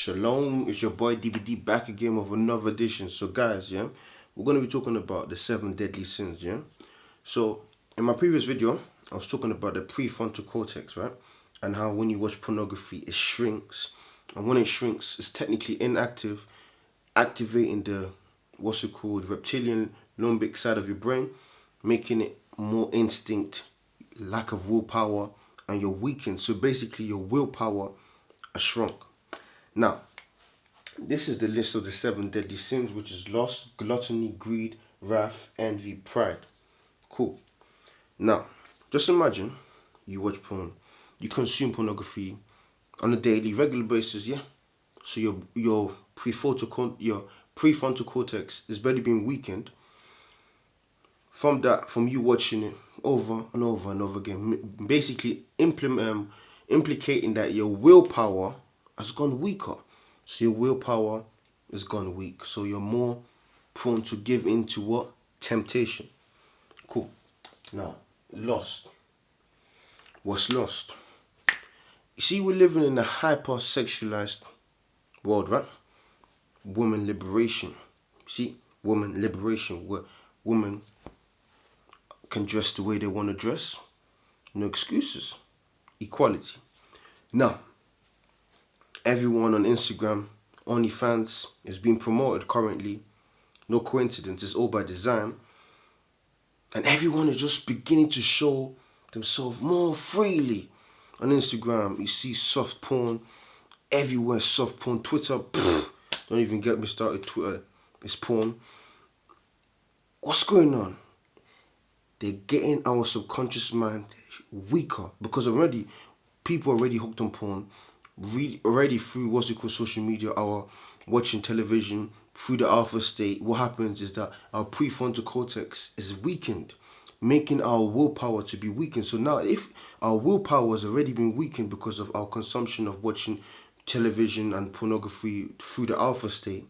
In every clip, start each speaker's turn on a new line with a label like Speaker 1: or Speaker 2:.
Speaker 1: Shalom, it's your boy DVD back again with another edition. So guys, yeah, we're going to be talking about the 7 deadly sins, yeah. So in my previous video, I was talking about the prefrontal cortex, right? And how when you watch pornography, it shrinks. And when it shrinks, it's technically inactive, activating the, what's it called, reptilian limbic side of your brain, making it more instinct, lack of willpower, and you're weakened. So basically your willpower has shrunk. Now, this is the list of the 7 deadly sins, which is lust, gluttony, greed, wrath, envy, pride. Cool. Now, just imagine you watch porn, you consume pornography on a daily, regular basis, yeah? So your prefrontal cortex is barely being weakened from you watching it over and over and over again, basically implicating that your willpower has gone weaker. So your willpower has gone weak. So you're more prone to give in to what? Temptation. Cool. Now, lust. What's lust? You see, we're living in a hyper-sexualized world, right? Women liberation. See, women liberation, where women can dress the way they want to dress. No excuses. Equality. Now, everyone on Instagram, OnlyFans, is being promoted currently. No coincidence, it's all by design. And everyone is just beginning to show themselves more freely. On Instagram, you see soft porn. Everywhere soft porn. Twitter, don't even get me started. Twitter is porn. What's going on? They're getting our subconscious mind weaker because already people are already hooked on porn. Already through what's it called social media, our watching television, through the alpha state, what happens is that our prefrontal cortex is weakened, making our willpower to be weakened. So now if our willpower has already been weakened because of our consumption of watching television and pornography through the alpha state,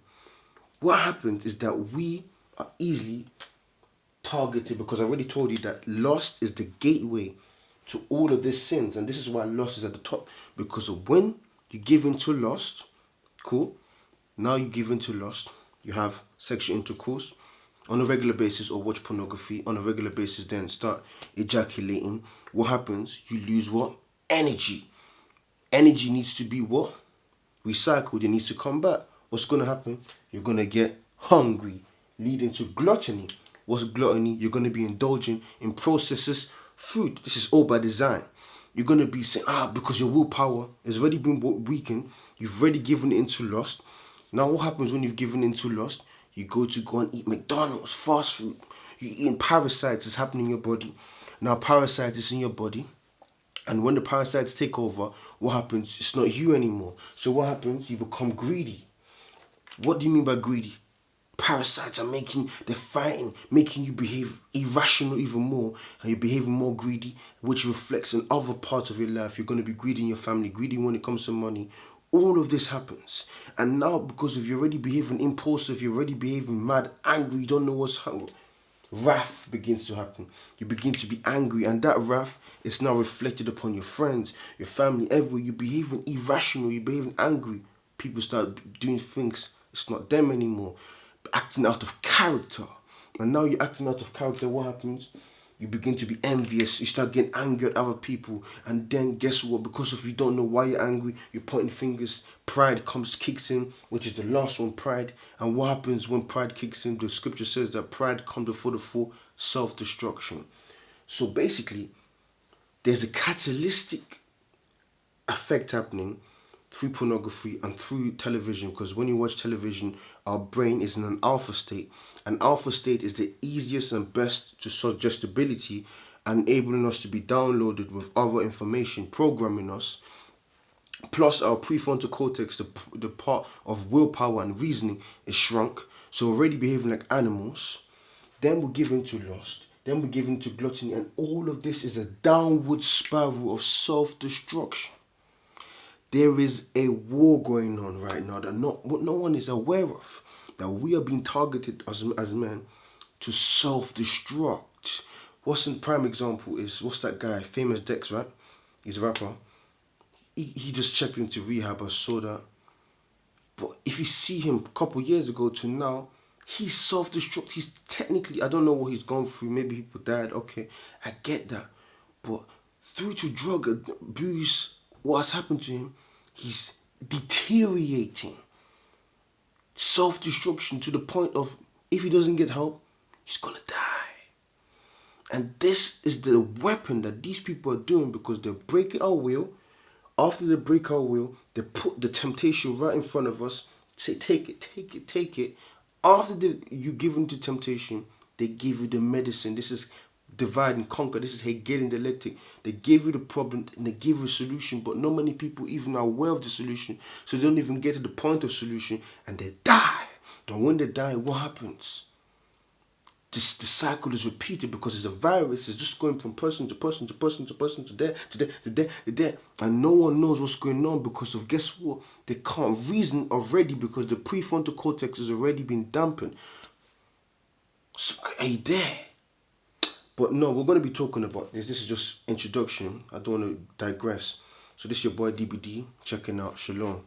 Speaker 1: what happens is that we are easily targeted, because I already told you that lust is the gateway to all of these sins, and this is why lust is at the top, because of when you give into lust, cool, now you give into lust, you have sexual intercourse on a regular basis or watch pornography on a regular basis, then start ejaculating. What happens? You lose what? Energy. Energy needs to be what? Recycled. It needs to come back. What's going to happen? You're going to get hungry, leading to gluttony. What's gluttony? You're going to be indulging in processed food. This is all by design. You're going to be saying, because your willpower has already been weakened, you've already given it into lust. Now what happens when you've given into lust? You go and eat McDonald's, fast food. You're eating parasites that's happening in your body. Now parasites is in your body. And when the parasites take over, what happens? It's not you anymore. So what happens? You become greedy. What do you mean by greedy? Parasites are they're fighting, making you behave irrational even more, and you're behaving more greedy, which reflects in other parts of your life. You're going to be greedy in your family, greedy when it comes to money. All of this happens. And now, because of you're already behaving impulsive, you're already behaving mad, angry, you don't know what's happening, wrath begins to happen. You begin to be angry, and that wrath is now reflected upon your friends, your family, everywhere. You're behaving irrational, you're behaving angry. People start doing things, it's not them anymore, acting out of character. And now you're acting out of character, what happens? You begin to be envious, you start getting angry at other people, and then guess what? Because if you don't know why you're angry, you're pointing fingers, pride kicks in, which is the last one, pride. And what happens when pride kicks in? The scripture says that pride comes before the fall, self-destruction. So basically, there's a catalytic effect happening through pornography and through television, because when you watch television, our brain is in an alpha state. An alpha state is the easiest and best to suggestibility, enabling us to be downloaded with other information, programming us. Plus our prefrontal cortex, the part of willpower and reasoning, is shrunk. So we're already behaving like animals. Then we're given to lust. Then we're given to gluttony. And all of this is a downward spiral of self-destruction. There is a war going on right now that no one is aware of. That we are being targeted as men to self-destruct. What's a prime example is, what's that guy, Famous Dex, right? He's a rapper. He just checked into rehab. I saw that But if you see him a couple years ago to now, he's self-destruct. He's technically, I don't know what he's gone through. Maybe people died. Okay, I get that. But through to drug abuse, what has happened to him, he's deteriorating. Self-destruction to the point of, if he doesn't get help, he's gonna die. And this is the weapon that these people are doing, because they're breaking our will. After they break our will, they put the temptation right in front of us. Say, take it, take it, take it. After you give into temptation, they give you the medicine. This is divide and conquer. This is Hegelian dialectic. They give you the problem and they give you a solution, but not many people even are aware of the solution, so they don't even get to the point of solution, and they die. And when they die, what happens? The cycle is repeated, because it's a virus. It's just going from person to person to person to person to there to there to there to there, and no one knows what's going on, because of, guess what? They can't reason already, because the prefrontal cortex has already been dampened. So, are you there? But no, we're going to be talking about this. This is just introduction. I don't want to digress. So this is your boy DBD checking out. Shalom.